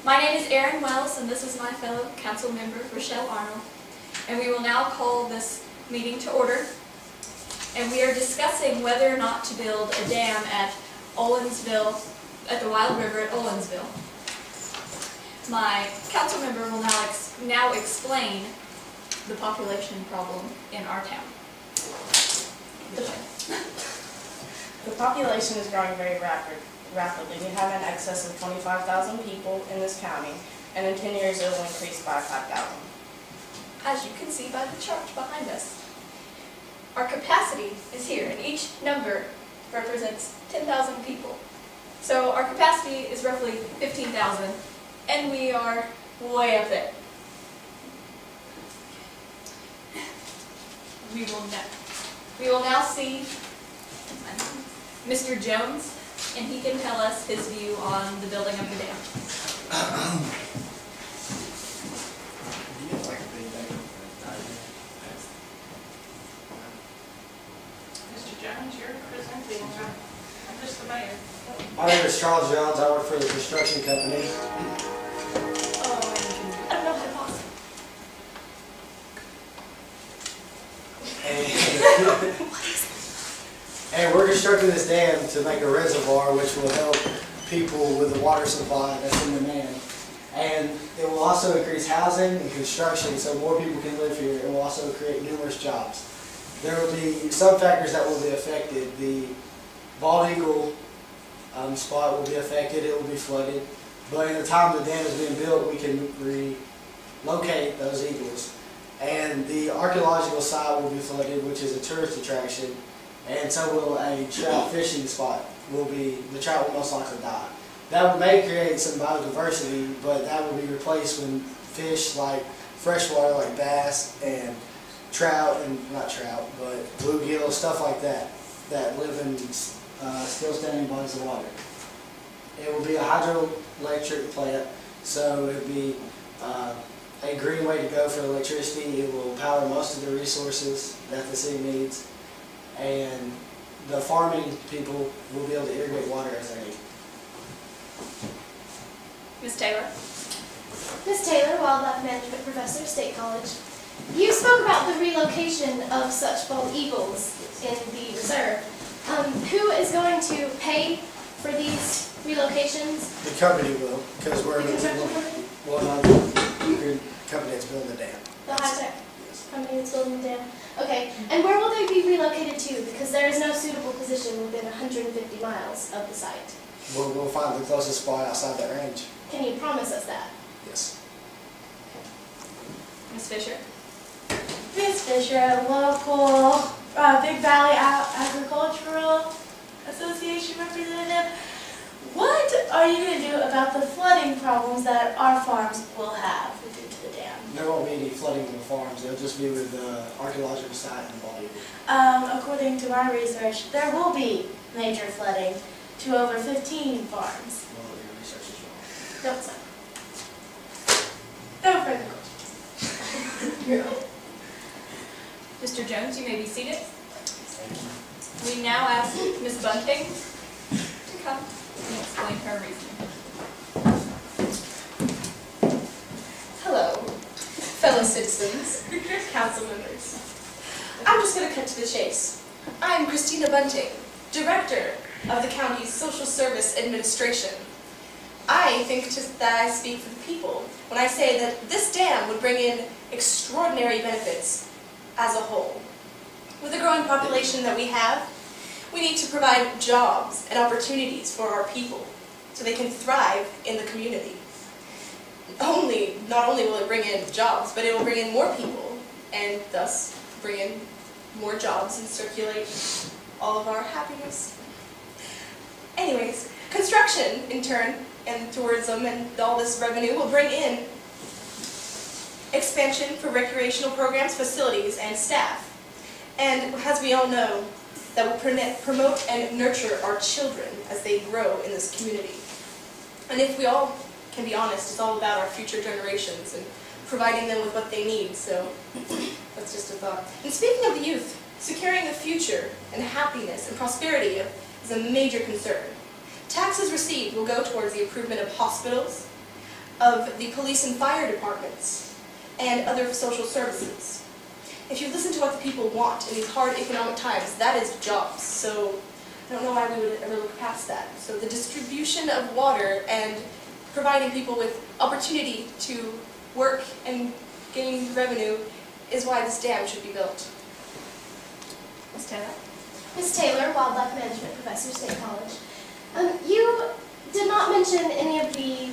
My name is Erin Wells, and this is my fellow council member, Rochelle Arnold. And we will now call this meeting to order. And we are discussing whether or not to build a dam at Owensville, at the Wild River at Owensville. My council member will now explain the population problem in our town. The population is growing very rapidly. We have an excess of 25,000 people in this county, and in 10 years it will increase by 5,000. As you can see by the chart behind us, our capacity is here, and each number represents 10,000 people. So our capacity is roughly 15,000, and we are way up there. We will now see Mr. Jones, and he can tell us his view on the building of the dam. Mr. Jones, you're presenting. I'm just the mayor. My name is Charles Jones. I work for the construction company. I don't know how to talk. And we're constructing this dam to make a reservoir which will help people with the water supply that's in demand. And it will also increase housing and construction so more people can live here. It will also create numerous jobs. There will be some factors that will be affected. The Bald Eagle spot will be affected. It will be flooded. But in the time the dam is being built, we can relocate those eagles. And the archaeological site will be flooded, which is a tourist attraction. And so will a trout fishing spot. The trout will most likely die. That may create some biodiversity, but that will be replaced when fish like freshwater, like bass and trout, and not trout, but bluegill, stuff like that, that live in still standing bodies of water. It will be a hydroelectric plant, so it will be a green way to go for electricity. It will power most of the resources that the city needs. And the farming people will be able to irrigate water as they need. Ms. Taylor? Ms. Taylor, Wildlife Management Professor, State College. You spoke about the relocation of such bald eagles in the reserve. Who is going to pay for these relocations? The company will, because we're The construction company? well, not the company that's building the dam. The high-tech Yes. company that's building the dam? Okay, and where will they be relocated to? Because there is no suitable position within 150 miles of the site. We'll find the closest spot outside that range. Can you promise us that? Yes. Ms. Fisher? Ms. Fisher, local Big Valley Agricultural Association representative. What are you going to do about the flooding problems that our farms will have due to the dam? There won't be any flooding in the farms. It'll just be with the archaeological site and the Bald Eagle. According to my research, there will be major flooding to over 15 farms. Well, your research is wrong. Don't say. No further questions. Mr. Jones, you may be seated. We now ask Ms. Bunting to come and explain her reasoning. Hello, fellow citizens, council members. I'm just going to cut to the chase. I'm Christina Bunting, Director of the county's Social Service Administration. I think that I speak for the people when I say that this dam would bring in extraordinary benefits as a whole. With the growing population that we have, we need to provide jobs and opportunities for our people so they can thrive in the community. Not only will it bring in jobs, but it will bring in more people and thus bring in more jobs and circulate all of our happiness. Anyways, construction in turn and tourism and all this revenue will bring in expansion for recreational programs, facilities, and staff. And as we all know, that will promote and nurture our children as they grow in this community. And if we all can be honest, it's all about our future generations and providing them with what they need, so that's just a thought. And speaking of the youth, securing the future and happiness and prosperity is a major concern. Taxes received will go towards the improvement of hospitals, of the police and fire departments, and other social services. If you listen to what the people want in these hard economic times, that is jobs. So I don't know why we would ever look past that. So the distribution of water and providing people with opportunity to work and gain revenue is why this dam should be built. Ms. Taylor? Ms. Taylor, Wildlife Management Professor, State College. You did not mention any of the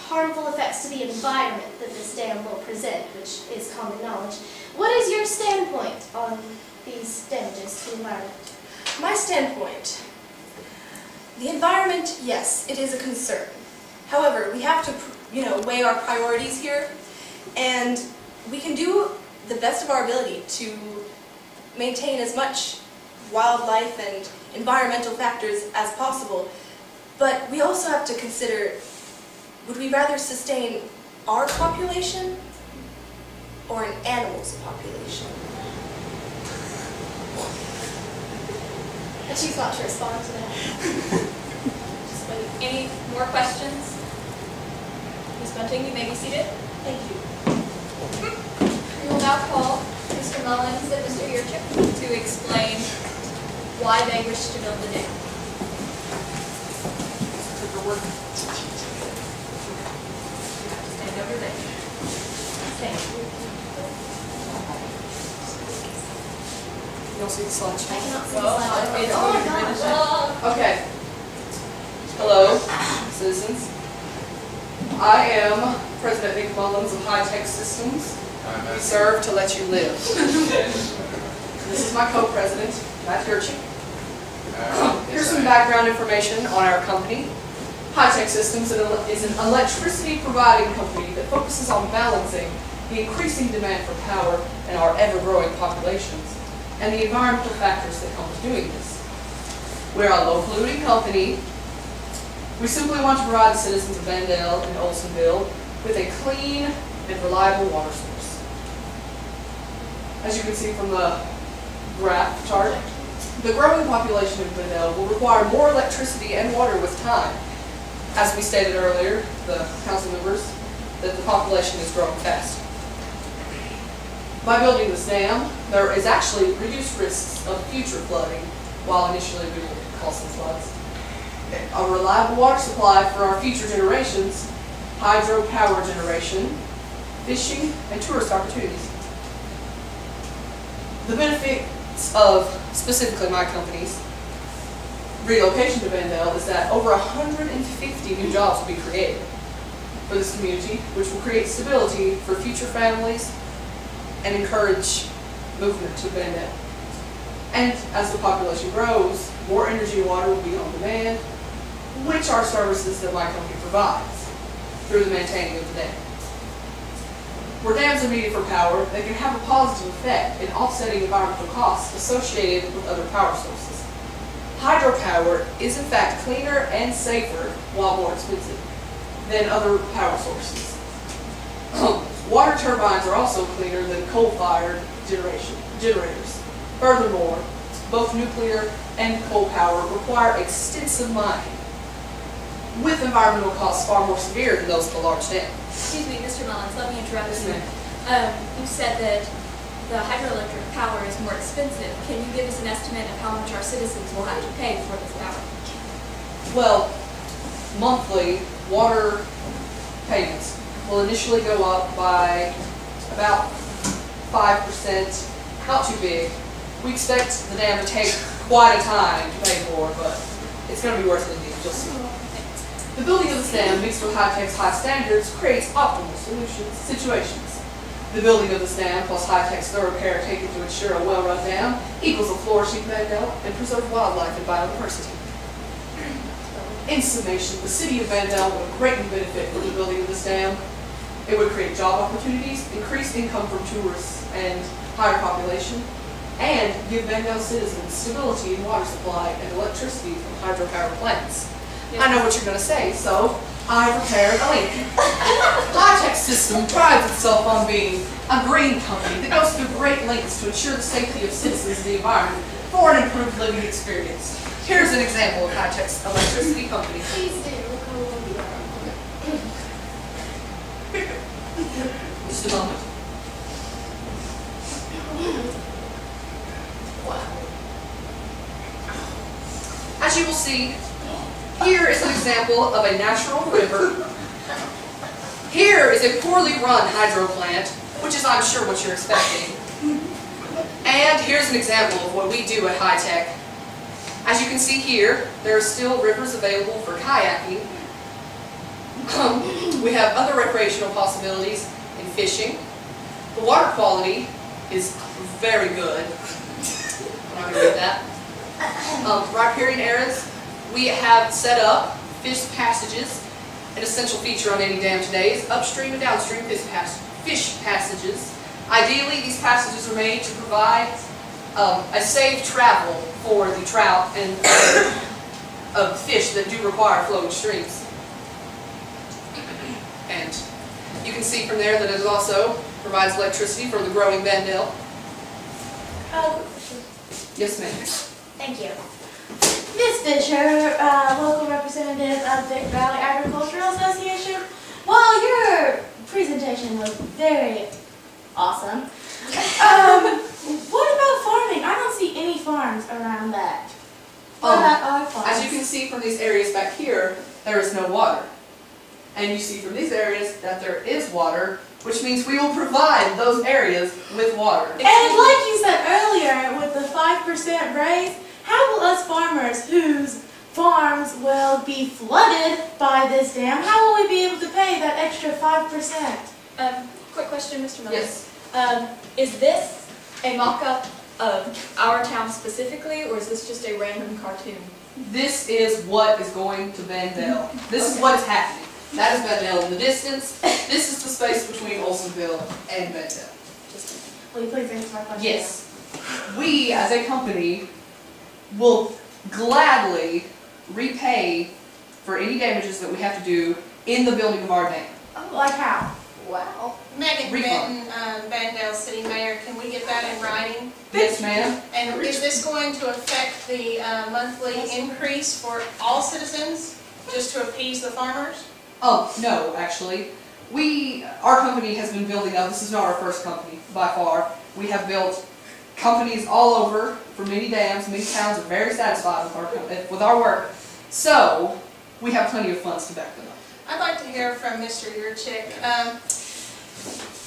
harmful effects to the environment that this dam will present, which is common knowledge. What is your standpoint on these damages to the environment? My standpoint, the environment, yes, it is a concern. However, we have to, weigh our priorities here, and we can do the best of our ability to maintain as much wildlife and environmental factors as possible. But we also have to consider, would we rather sustain our population or an animal's population? I choose not to respond to that. Just wait. Any more questions? Ms. Bunting, you may be seated. Thank you. We will now call Mr. Mullins and Mr. Yurchik to explain why they wish to build the dam. Stand over there. Thank you. You don't see the slide? I cannot see the slide. It's Oh my already gosh. Okay. Hello, citizens. I am President Nick Mullins of High Tech Systems. We serve to let you live. This is my co-president, Matt Yurchik. Here's some background information on our company. High Tech Systems is an electricity providing company that focuses on balancing the increasing demand for power in our ever-growing populations and the environmental factors that come with doing this. We're a low-polluting company. We simply want to provide the citizens of Vendale and Olsonville with a clean and reliable water source. As you can see from the graph chart, the growing population of Vendale will require more electricity and water with time. As we stated earlier, the council members, that the population is growing fast. By building this dam, there is actually reduced risks of future flooding, while initially we will cause some floods. A reliable water supply for our future generations, hydropower generation, fishing, and tourist opportunities. The benefits of, specifically my company's, relocation to Vendale is that over 150 new jobs will be created for this community, which will create stability for future families and encourage movement to Vendale. And as the population grows, more energy and water will be on demand, which are services that my company provides through the maintaining of the dam. Where dams are needed for power, they can have a positive effect in offsetting environmental costs associated with other power sources. Hydropower is in fact cleaner and safer, while more expensive, than other power sources. Water turbines are also cleaner than coal-fired generators. Furthermore, both nuclear and coal power require extensive mining, with environmental costs far more severe than those of a large dam. Excuse me, Mr. Mullins, let me interrupt you. You said that the hydroelectric power is more expensive. Can you give us an estimate of how much our citizens will have to pay for this power? Well, monthly water payments will initially go up by about 5%, not too big. We expect the dam to take quite a time to pay for, but it's going to be worth it indeed, you'll see. The building of this dam, mixed with High-Tech's high standards, creates optimal situations. The building of this dam, plus High-Tech's thorough care taken to ensure a well-run dam, equals a flourishing Vendale and preserve wildlife and biodiversity. In summation, the city of Vendale would greatly benefit from the building of this dam. It would create job opportunities, increase income from tourists and higher population, and give Vendale citizens stability in water supply and electricity from hydropower plants. I know what you're going to say, so I prepared a link. High-Tech System prides itself on being a green company that goes through great lengths to ensure the safety of citizens and the environment for an improved living experience. Here's an example of High-Tech's electricity company. Please do. Just a moment. As you will see, here is an example of a natural river. Here is a poorly run hydro plant, which is, I'm sure, what you're expecting. And here's an example of what we do at High Tech. As you can see here, there are still rivers available for kayaking. We have other recreational possibilities in fishing. The water quality is very good. I'm not going to read that. Riparian areas, we have set up fish passages. An essential feature on any dam today is upstream and downstream fish passages. Ideally, these passages are made to provide a safe travel for the trout and other fish that do require flowing streams. And you can see from there that it also provides electricity for the growing Bandel. Yes, ma'am. Thank you. Ms. Fisher, local representative of Big Valley Agricultural Association. Well, your presentation was very awesome. What about farming? I don't see any farms around that. What about our farms? As you can see from these areas back here, there is no water. And you see from these areas that there is water, which means we will provide those areas with water. And like you said earlier, with the 5% raise, how will us farmers whose farms will be flooded by this dam, how will we be able to pay that extra 5%? Quick question, Mr. Miller. Yes. Is this a mock-up of our town specifically, or is this just a random cartoon? This is what is going to Bandel. This is what is happening. That is Bandel in the distance. This is the space between Olsonville and Bandel. Will you please answer my question? Yes. We, as a company, will gladly repay for any damages that we have to do in the building of our dam. Like how? Wow. Megan Refund. Benton, Bandale City Mayor, can we get that in writing? Yes, ma'am. And is this going to affect the monthly increase for all citizens, just to appease the farmers? Oh, no, actually. Our company has been building up, this is not our first company, by far. We have built companies all over for many dams. Many towns are very satisfied with our work. So, we have plenty of funds to back them up. I'd like to hear from Mr. Yurchik.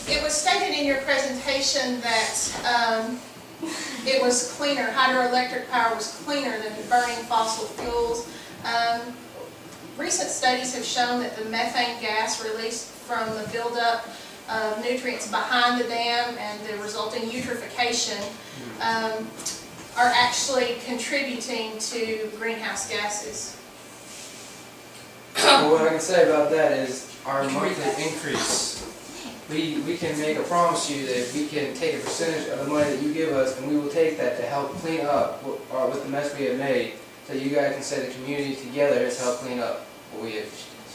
It was stated in your presentation that it was cleaner, hydroelectric power was cleaner than burning fossil fuels. Recent studies have shown that the methane gas released from the buildup of nutrients behind the dam and the resulting eutrophication are actually contributing to greenhouse gases. Well, what I can say about that is our monthly increase. We can make a promise to you that we can take a percentage of the money that you give us, and we will take that to help clean up with the mess we have made, so you guys can say the community together has helped clean up what we have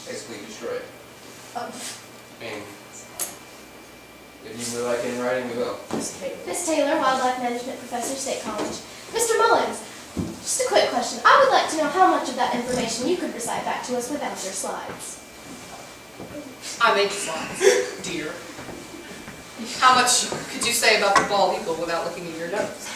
basically destroyed. And if you would like it in writing, we will. Ms. Taylor, Wildlife Management Professor, State College. Mr. Mullins, just a quick question. I would like to know how much of that information you could recite back to us without your slides. I make slides, dear. How much could you say about the bald eagle without looking at your notes?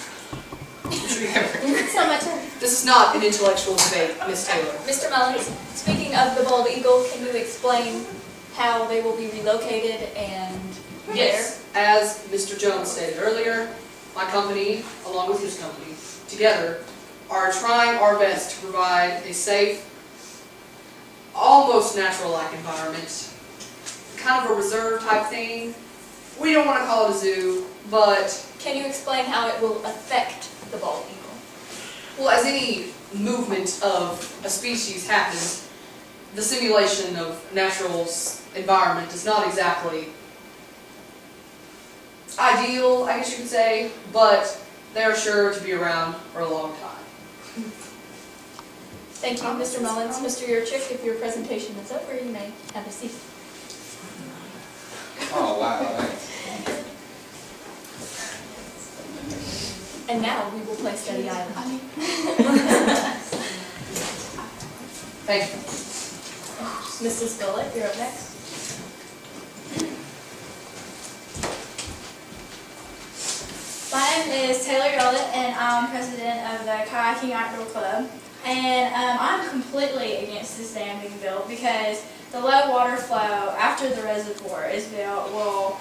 It's not my turn. This is not an intellectual debate, Ms. Taylor. Mr. Mullins, speaking of the bald eagle, can you explain how they will be relocated and where? Yes, as Mr. Jones stated earlier, my company, along with his company, together are trying our best to provide a safe, almost natural-like environment, kind of a reserve type thing. We don't want to call it a zoo, but Can you explain how it will affect the bald eagle? well, as any movement of a species happens, the simulation of natural environment is not exactly ideal, I guess you could say, but they're sure to be around for a long time. Thank you, Mr. Mullins. Mr. Yurchik, if your presentation is over, you may have a seat. Oh, wow, thanks. And now we will play Steady Island. Thank you. Mrs. Gullett, you're up next. My name is Taylor Yolett, and I'm president of the Kayaking Outdoor Club. And I'm completely against this dam being built because the low water flow after the reservoir is built will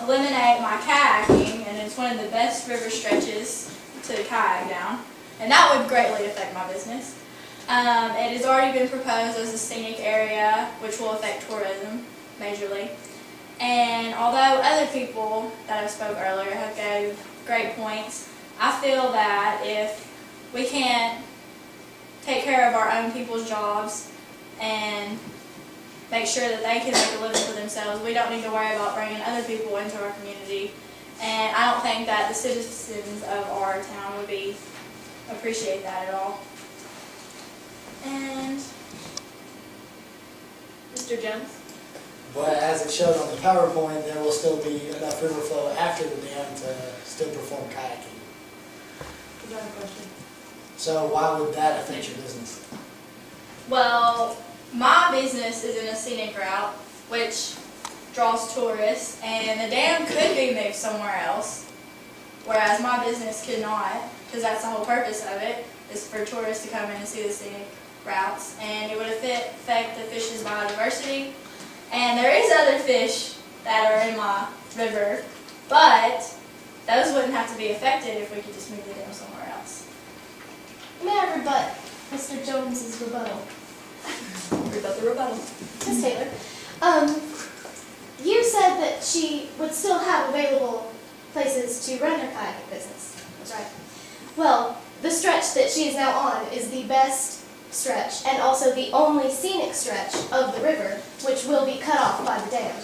eliminate my kayaking, and it's one of the best river stretches to kayak down. And that would greatly affect my business. It has already been proposed as a scenic area, which will affect tourism majorly. And although other people that I spoke earlier have gave great points, I feel that if we can't take care of our own people's jobs and make sure that they can make a living for themselves, we don't need to worry about bringing other people into our community. And I don't think that the citizens of our town would appreciate that at all. And Mr. Jones? But as it showed on the PowerPoint, there will still be enough river flow after the dam to still perform kayaking. Is that a question? So why would that affect your business? Well, my business is in a scenic route, which draws tourists, and the dam could be moved somewhere else, whereas my business could not, because that's the whole purpose of it, is for tourists to come in and see the scenic routes, and it would affect the fish's biodiversity. And there is other fish that are in my river, but those wouldn't have to be affected if we could just move the dam somewhere else. May I rebut Mr. Jones's rebuttal? Rebut the rebuttal. Ms. Taylor, you said that she would still have available places to run her kayaking business. That's right. Well, the stretch that she is now on is the best stretch and also the only scenic stretch of the river, which will be cut off by the dam.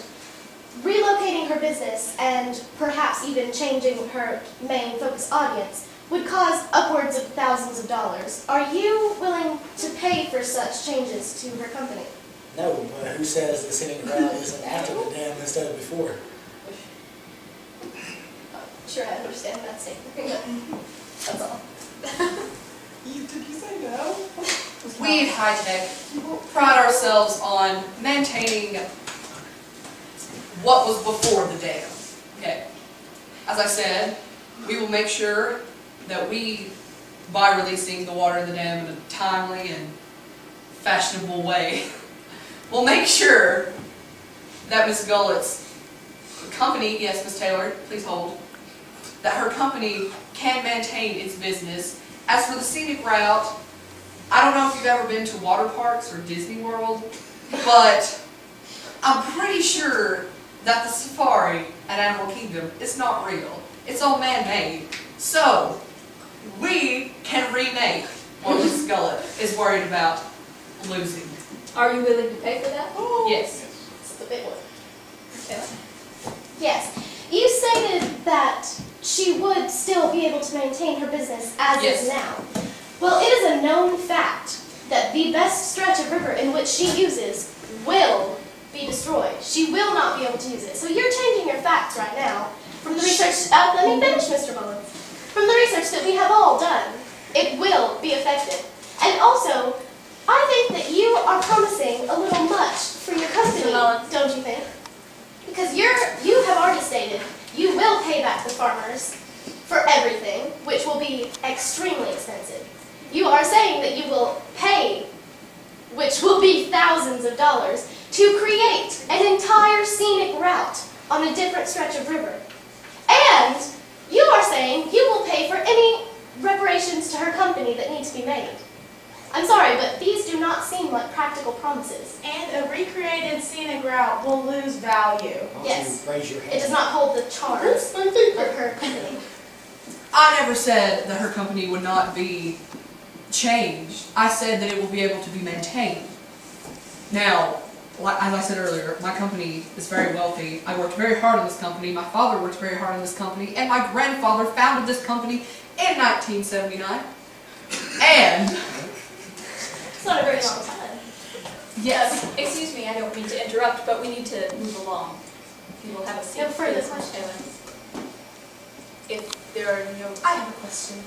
Relocating her business and perhaps even changing her main focus audience would cause upwards of thousands of dollars. Are you willing to pay for such changes to her company? No, but who says the scenic route isn't after the dam instead of before? Sure, I understand that statement. That's all. Did you say no? We at High Tech pride ourselves on maintaining what was before the dam. Okay. As I said, we will make sure that we, by releasing the water in the dam in a timely and fashionable way, we'll make sure that Ms. Gullett's company, yes, Ms. Taylor, please hold, that her company can maintain its business. As for the scenic route, I don't know if you've ever been to water parks or Disney World, but I'm pretty sure that the safari at Animal Kingdom is not real. It's all man-made. So, we can remake what Ms. Gullett is worried about losing. Are you willing to pay for that? Yes. It's the big one. Okay. Yes. You stated that she would still be able to maintain her business as Yes. is now. Well, it is a known fact that the best stretch of river in which she uses will be destroyed. She will not be able to use it. So you're changing your facts right now. From the research, let me finish, Mr. Mullins. From the research that we have all done, it will be affected. And also, I think that you are promising a little much for your company, Mr. Mullins. don't you think? Because you have already stated you will pay back the farmers for everything, which will be extremely expensive. You are saying that you will pay, which will be thousands of dollars, to create an entire scenic route on a different stretch of river. And you are saying you will pay for any reparations to her company that need to be made. I'm sorry, but these do not seem like practical promises. And a recreated scenic route will lose value. Why don't Yes. you raise your hand? It does not hold the charms of her company. I never said that her company would not be changed. I said that it will be able to be maintained. Now, as I said earlier, my company is very wealthy. I worked very hard on this company. My father worked very hard on this company. And my grandfather founded this company in 1979. And, It's not a very long time. yes, Excuse me, I don't mean to interrupt, but we need to move along. You will have a seat. No further please, questions. Taylor. If there are no... I have a question.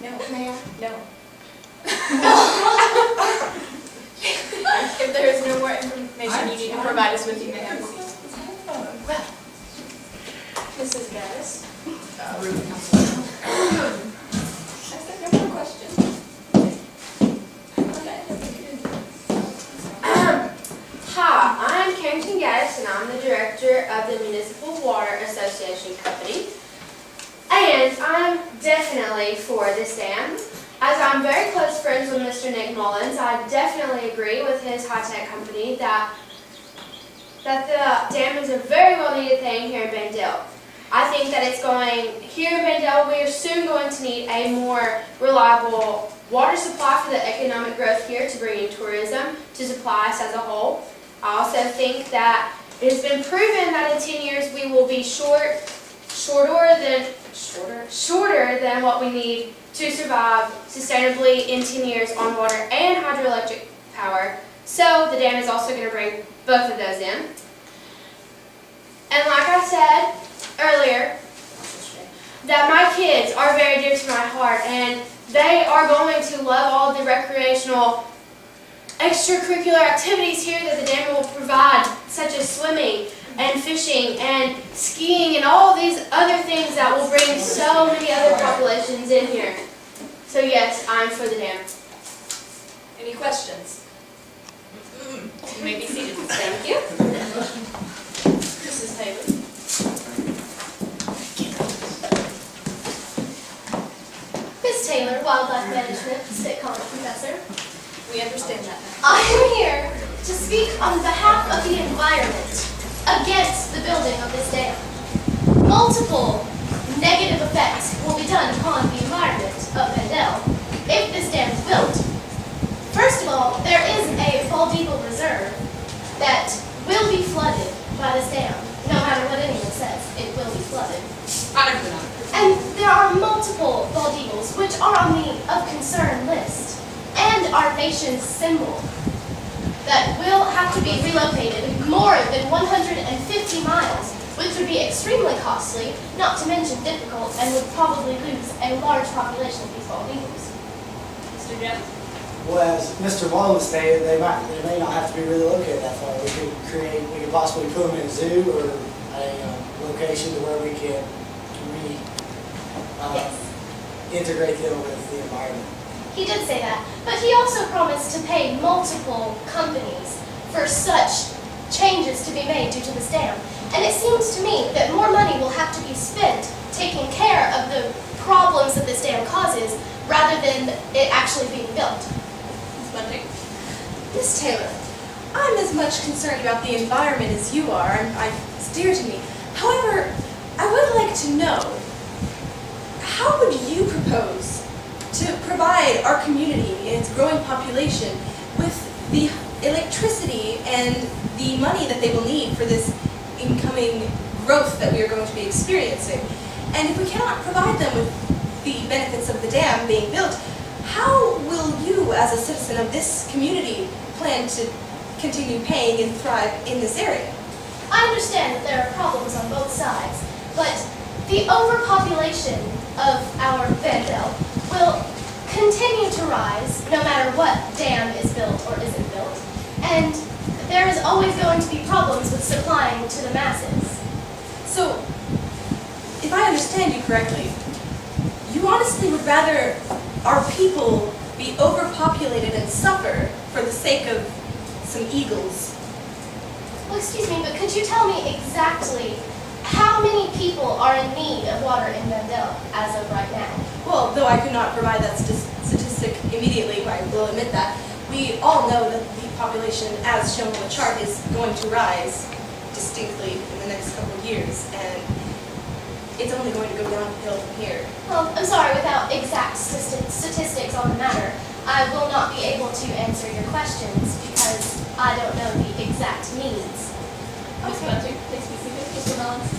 No, Mayor? no. If there is no more information you need to provide us with, you may have a seat. Ms. Mrs. Gaddis. Ruben. I said no more questions. Okay. Hi, I'm Carrington Gaddis, and I'm the director of the Municipal Water Association Company. And I'm definitely for this dam. As I'm very close friends with Mr. Nick Mullins, I definitely agree with his high-tech company that the dam is a very well-needed thing here in Bandale. I think that it's going, here in Bandale, we are soon going to need a more reliable water supply for the economic growth here to bring in tourism, to supply us as a whole. I also think that it has been proven that in 10 years we will be shorter than what we need to survive sustainably in 10 years on water and hydroelectric power. So the dam is also going to bring both of those in. And like I said earlier, that my kids are very dear to my heart, and they are going to love all the recreational extracurricular activities here that the dam will provide, such as swimming and fishing and skiing and all these other things that will bring so many other populations in here. So yes, I'm for the dam. Any questions? You may be seated. Thank you. Mrs. Taylor. Ms. Taylor, Wildlife Management, State College professor. We understand that now. I am here to speak on behalf of the environment against the building of this dam. Multiple negative effects will be done upon the environment of Bandale if this dam is built. First of all, there is a bald eagle reserve that will be flooded by this dam. No matter what anyone says, it will be flooded. And there are multiple bald eagles which are on the of concern list and our nation's symbol that will have to be relocated more than 150 miles, which would be extremely costly, not to mention difficult, and would probably lose a large population of these bald eagles. Mr. Jones? Well, as Mr. Mullins stated, they may not have to be relocated that far. We could possibly put them in a zoo or a location to where we can integrate them with the environment. He did say that, but he also promised to pay multiple companies for such changes to be made due to this dam. And it seems to me that more money will have to be spent taking care of the problems that this dam causes rather than it actually being built. Ms. Bunting? Ms. Taylor, I'm as much concerned about the environment as you are, and it's dear to me. However, I would like to know, how would you propose to provide our community and its growing population with the electricity and the money that they will need for this incoming growth that we are going to be experiencing? And if we cannot provide them with the benefits of the dam being built, how will you, as a citizen of this community, plan to continue paying and thrive in this area? I understand that there are problems on both sides, but the overpopulation of our Bandale will continue to rise no matter what dam is built or isn't built, and there is always going to be problems with supplying to the masses. So, if I understand you correctly, you honestly would rather our people be overpopulated and suffer for the sake of some eagles? Well, excuse me, but could you tell me exactly how many people are in need of water in Bandale as of right now? Well, though I could not provide that statistic immediately, I will admit that, we all know that the population, as shown on the chart, is going to rise distinctly in the next couple of years, and it's only going to go downhill from here. Well, I'm sorry, without exact statistics on the matter, I will not be able to answer your questions because I don't know the exact needs. Ms. Bunting, please be seated. Mr. Mullins?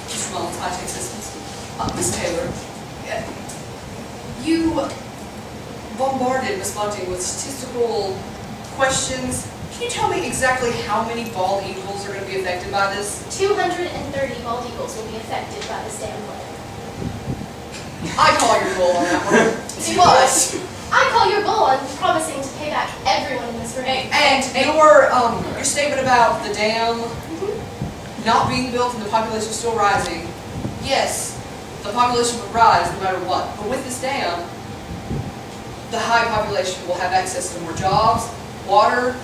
Mr. Mullins, High-Tech Systems. Ms. Taylor, you bombarded Ms. Bunting with statistical questions. Can you tell me exactly how many bald eagles are going to be affected by this? 230 bald eagles will be affected by this dam plan. I call your bull on that one. But, I call your bull on promising to pay back everyone in this room. and your statement about the dam, not being built and the population still rising, yes, the population would rise no matter what. But with this dam, the high population will have access to more jobs, water,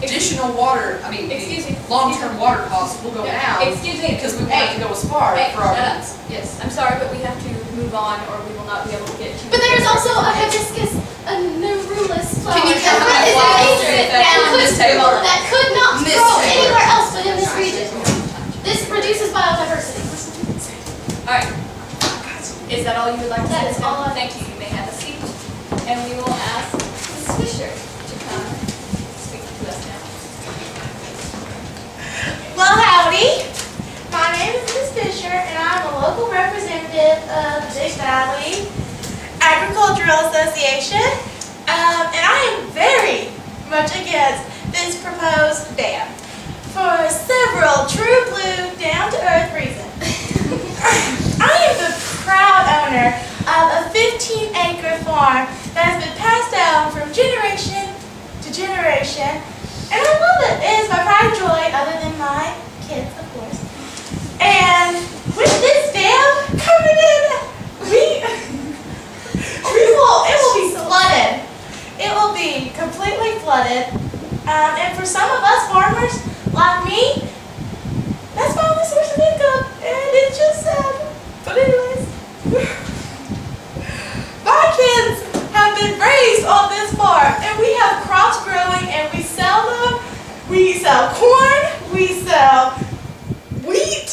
additional water, Excuse me. long-term water costs will go down. Excuse me. Because we won't have to go as far Hey, for our shut up. needs. Yes. I'm sorry, but we have to move on or we will not be able to get to. But there's also a hibiscus, a nerulus flower. Can you tell me that why is is it invasive that Miss Taylor? that could not Miss grow Taylor. anywhere else but in this region. This reduces biodiversity. Alright. Is that all you would like to say? That is all I- Thank you. You may have a seat. And we will ask Ms. Fisher to come speak to us now. Well, howdy. My name is Ms. Fisher, and I'm a local representative of Big Valley Agricultural Association. And I am very much against this proposed dam for several true blue, down-to-earth reasons. I am the proud owner of a 15-acre farm that has been passed down from generation to generation. And I love it. It is my pride and joy, other than my kids, of course. And with this dam coming in, it will be flooded. It will be completely flooded. And for some of us farmers, like me, that's my only source of income. And it's just sad. But anyways, my kids have been raised on this farm, and we have crops growing, and we sell them. We sell corn, we sell wheat,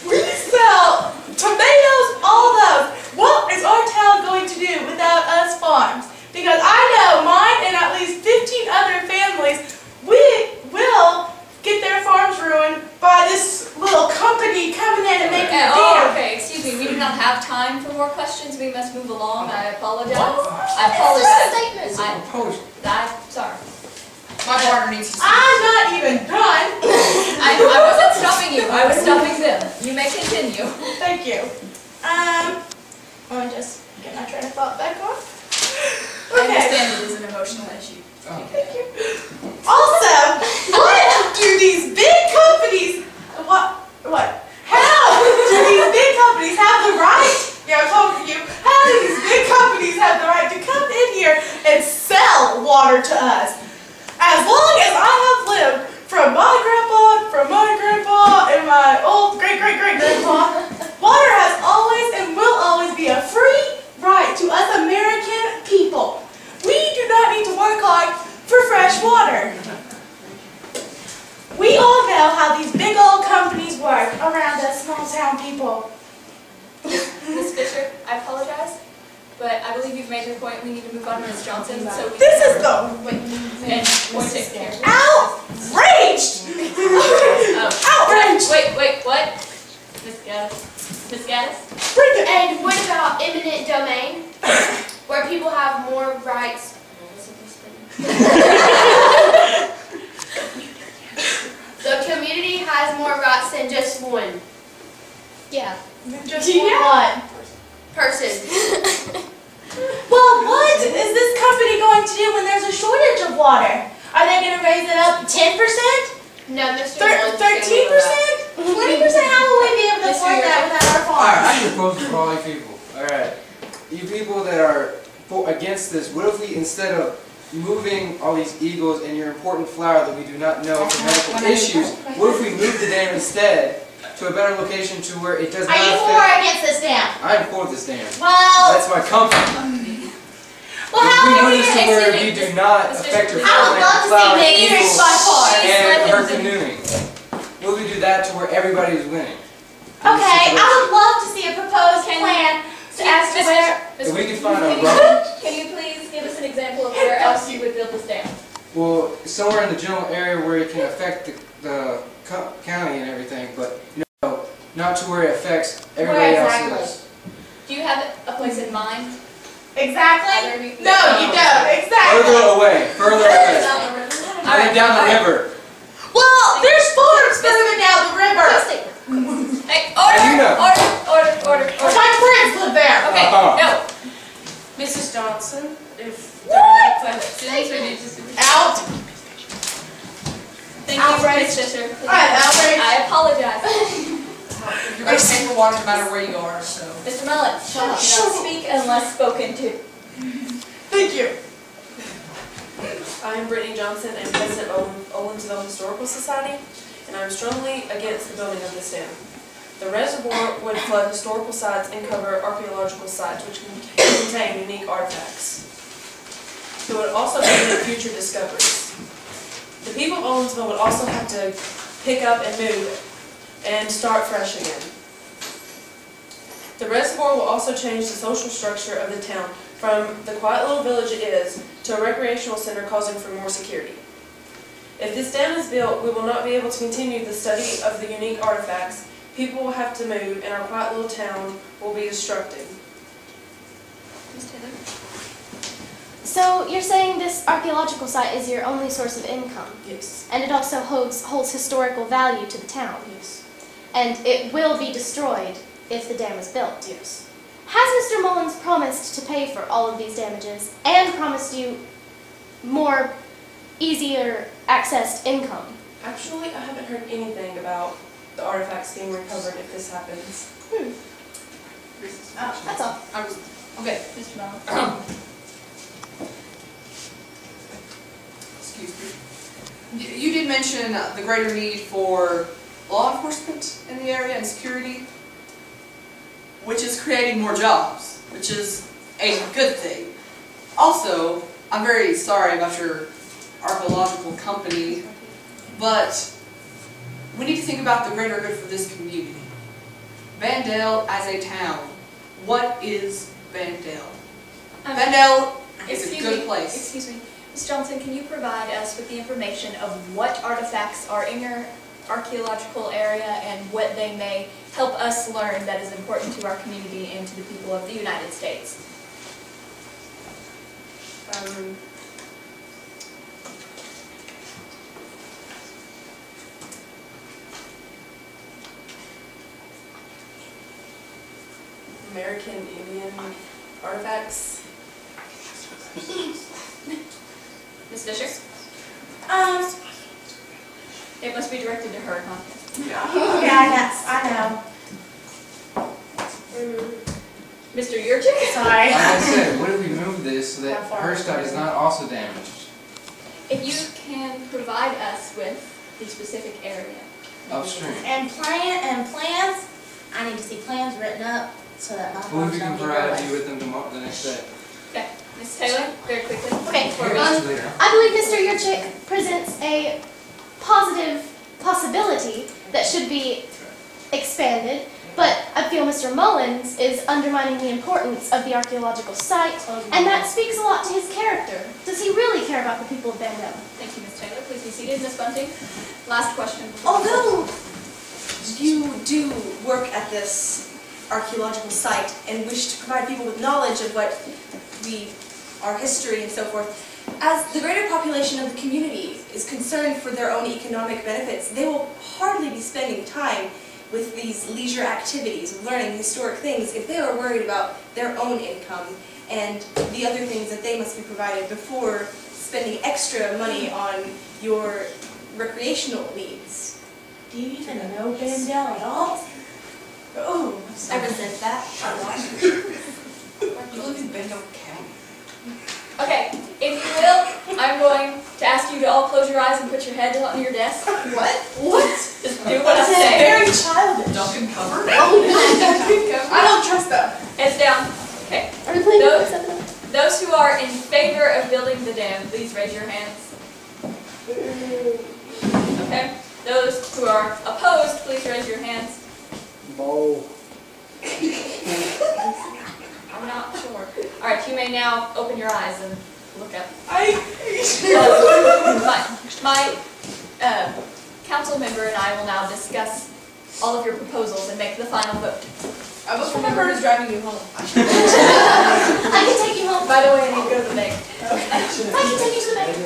we sell tomatoes, all those. What is our town going to do without us farms? Because I know mine and at least 15 other families will get their farms ruined by this little company coming in and making a dam. Okay, excuse me. We do not have time for more questions. We must move along. I apologize. I It's apologize. just a statement. I'm sorry. My partner needs to speak. I'm not even done. I wasn't stopping you. I was stopping them. You may continue. Thank you. Let me just get my train of thought back on. I understand it is an emotional issue. Thank you. Also, what do these big companies, how do these big companies have the right, I'm talking to you, how do these big companies have the right to come in here and sell water to us? As long as I have lived from my grandpa, and my old great-great-great-grandpa, water has always and will always be a free right to us American people. We do not need to work hard for fresh water. We all know how these big old companies work around us small town people. Ms. Fisher, I apologize, but I believe you've made your point. We need to move on to Ms. Johnson. So we This is the and we'll take care. outraged! Outraged! Wait, what? Ms. Gaddis? Bring it. And what about eminent domain, where people have more rights? The community has more rights than just one Yeah. Just one person. Well, what is this company going to do when there's a shortage of water? Are they going to raise it up 10%? No, Mr. 13%? 20%? How will we be able to afford that without our Alright, farm? I propose for all you people. Alright. You people that are against this, what if we, instead of moving all these eagles and your important flower that we do not know for medical issues, what if we move the dam instead to a better location to where it does not Are you for or against this dam? I am for this dam. Well, That's my company. well, If how we are move we this to going where to we do not affect your I would love to flower, see Nick eagles, by far. and her canoeing. Will we do that to where everybody is winning? Okay, I would love to see a proposed plan as to where. If we can find a road, Can you please give us an example of where else you would build this dam? well, somewhere in the general area where it can affect the county and everything, but no, not to where it affects everybody Where else. Do you have a place in mind? Exactly? No, you don't. Exactly. Further away, further away. All right, Down the all right. river. Well, there's farms further down the river. Hey, And you know. order. My friends live there. Okay, no. Mrs. Johnson, if there are any questions, we need to. Out. Thank you, Ms. Fisher. Alright, water no matter where you are, so. Mr. Mullen, shut up. Do not speak unless spoken to. Thank you. I'm Brittany Johnson, I'm president of Owensville Historical Society, and I'm strongly against the building of this dam. The reservoir would flood historical sites and cover archaeological sites, which can contain unique artifacts. It would also prevent future discoveries. The people of Owensville would also have to pick up and move and start fresh again. The reservoir will also change the social structure of the town from the quiet little village it is to a recreational center, causing for more security. If this dam is built, we will not be able to continue the study of the unique artifacts. People will have to move, and our quiet little town will be destructed. Ms. Taylor? So you're saying this archaeological site is your only source of income, Yes. and it also holds historical value to the town, Yes. and it will be destroyed if the dam is built. Yes. Has Mr. Mullins promised to pay for all of these damages and promised you more easier accessed income? Actually, I haven't heard anything about the artifacts being recovered if this happens. That's all. Okay, Mr. Mullen. Excuse me. You did mention the greater need for law enforcement in the area and security, which is creating more jobs, which is a good thing. Also, I'm very sorry about your archaeological company, but we need to think about the greater good for this community. Vandale as a town, what is Vandale? Vandale is a good place. Excuse me. Ms. Johnson, can you provide us with the information of what artifacts are in your archaeological area and what they may help us learn that is important to our community and to the people of the United States? American Indian artifacts. Ms. Fisher? It must be directed to her, huh? Yeah, I know. Mr. Yurchik? Sorry. Like I said, what if we move this so that How far her is stuff it? is not also damaged? If you can provide us with the specific area. Upstream. And plans, I need to see plans written up so that my Well, farms we don't can get provide away. you with them tomorrow, the next day. Okay, Ms. Taylor, very quickly. Okay, Here, Mr. Leader. I believe Mr. Yurchik presents a positive possibility that should be expanded, but I feel Mr. Mullins is undermining the importance of the archaeological site, and that speaks a lot to his character. Does he really care about the people of Vandale? Thank you, Ms. Taylor. Please be seated. Ms. Bunting, last question. Although you do work at this archaeological site and wish to provide people with knowledge of what our history and so forth, as the greater population of the community is concerned for their own economic benefits, they will hardly be spending time with these leisure activities of learning historic things if they are worried about their own income and the other things that they must be provided before spending extra money on your recreational needs. Do you even know Vandale at all? Oh, I resent that a lot. You live in Vandale County. Okay, if you will, I'm going to ask you to all close your eyes and put your head on your desk. What? What? Just do what I It's say. very childish. Duncan cover? I don't trust them. Heads down. Okay. Are we playing Those, those who are in favor of building the dam, please raise your hands. Okay. Those who are opposed, please raise your hands. Bowl. I'm not sure. All right, you may now open your eyes and look up. My council member and I will now discuss all of your proposals and make the final vote. I was remember who's driving you home. I can take you home. By the way, I need to go to the bank. I can take you to the bank.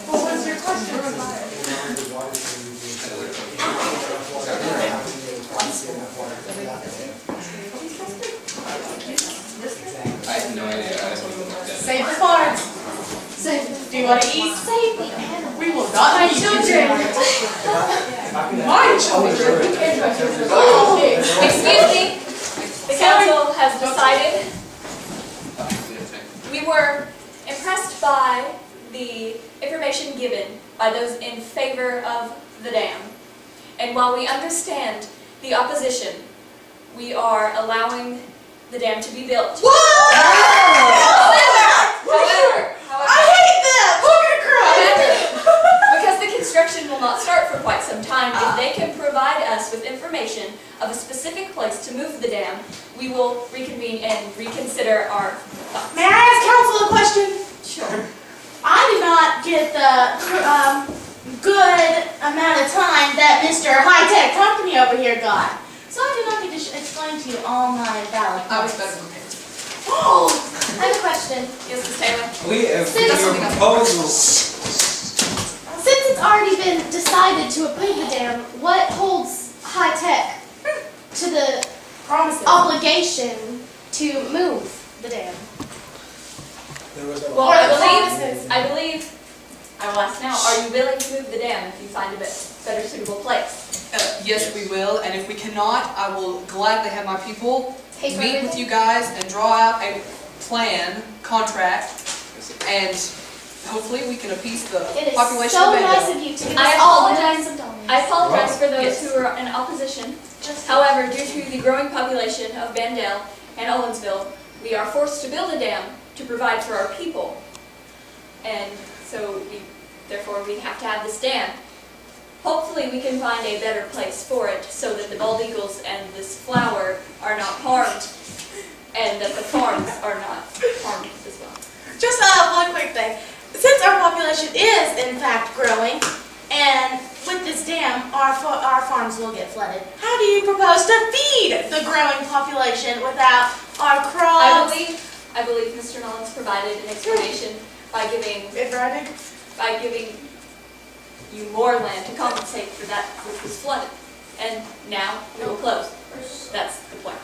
What was your question? I have no idea. Save the farms. Save. Do you want to eat? Save the animals. We will not My eat children. My children. Excuse me, the council has decided. We were impressed by the information given by those in favor of the dam. And while we understand the opposition, we are allowing the dam to be built. Because the construction will not start for quite some time, if they can provide us with information of a specific place to move the dam, we will reconvene and reconsider our thoughts. May I ask council a question? Sure. I did not get the good amount of time that Mr. High Tech Company over here got. So I did not get to explain to you all my valid I was points. better prepared. Oh! I have a question. Yes, Ms. Taylor? We have your proposals. Since it's already been decided to approve the dam, what holds High Tech to the Promises. obligation to move the dam? There was no. Well, Or I the believe, I will ask now, are you willing to move the dam if you find a better suitable place? Yes, we will, and if we cannot, I will gladly have my people Pay for meet with everything? you guys and draw out a plan, contract, and hopefully we can appease the It is population so of nice Vanderbilt. of you to give I us all apologize. millions of dollars. I apologize for those Yes. who are in opposition. However, due to the growing population of Bandale and Owensville, we are forced to build a dam to provide for our people. And so therefore we have to have this dam. Hopefully we can find a better place for it so that the bald eagles and this flower are not harmed and that the farms are not harmed as well. Just one quick thing. Since our population is in fact growing, and with this dam, our farms will get flooded, how do you propose to feed the growing population without our crops? I believe Mr. Mullins provided an explanation by giving you more land to compensate for that which was flooded. And now we will close. That's the plan.